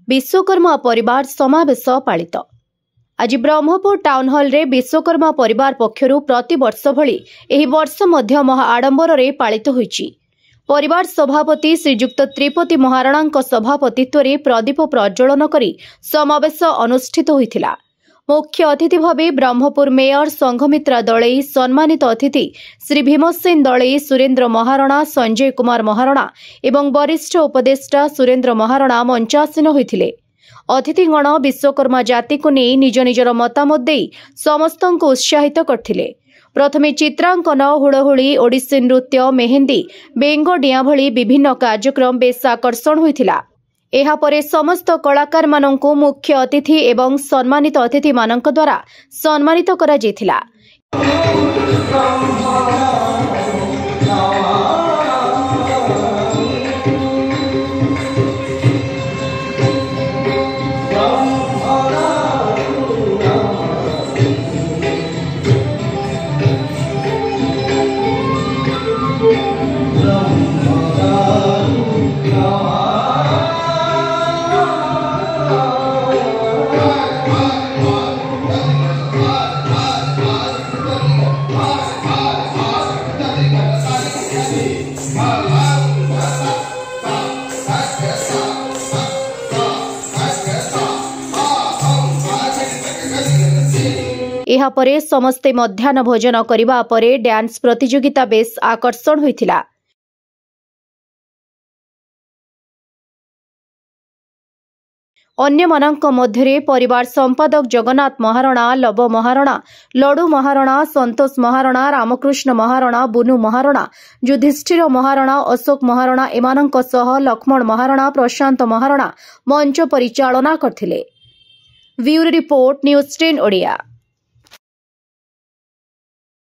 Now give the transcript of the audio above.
विश्वकर्मा परिवार समावेश पालित। आज ब्रह्मपुर टाउन हॉल रे विश्वकर्मा परिवार पक्षरु प्रति वर्ष भली एही वर्ष मध्य महा आडंबर रे पालित होईची। परिवार सभापति श्रीजुक्त त्रिपति महाराणा सभापतित्व रे प्रदीप प्रज्वलन करी समावेश अनुष्ठित होइथिला। मुख्य अतिथि भावे ब्रह्मपुर मेयर संघमित्रा दलई, सम्मानित अतिथि श्री भीमसेन दलई, सुरेन्द्र महाराणा, संजय कुमार महाराणा एवं वरिष्ठ उपदेष्टा सुरेन्द्र महाराणा मंचासीन होइथिले। अतिथिगण विश्वकर्मा जाति को नहीं निज निजर मतामत देई समस्तंको उत्साहित करथिले। प्रथमे चित्रांकन, हुड़हुड़ी, ओडिसी नृत्य, मेहेंदी, बेंग डिया भली विभिन्न कार्यक्रम बेस आकर्षण होइथिला। एहा परे समस्त कलाकार माननकु मुख्य अतिथि एवं सम्मानित अतिथि माननक द्वारा सम्मानित करा जेथिला। एहा परे समस्ते मध्याह्न भोजन करिबा परे डांस प्रतियोगिता बेस आकर्षण होइथिला। अन्यमानंक मध्यरे परिवार संपादक जगन्नाथ महाराणा, लव महाराणा, लडू महाराणा, संतोष महाराणा, रामकृष्ण महाराणा, बुनु महाराणा, युधिष्ठिर महाराणा, अशोक महाराणा एमानंक सह लक्ष्मण महाराणा, प्रशांत महाराणा मंच परिचालना करथिले। Bureau report, news 10 Odia.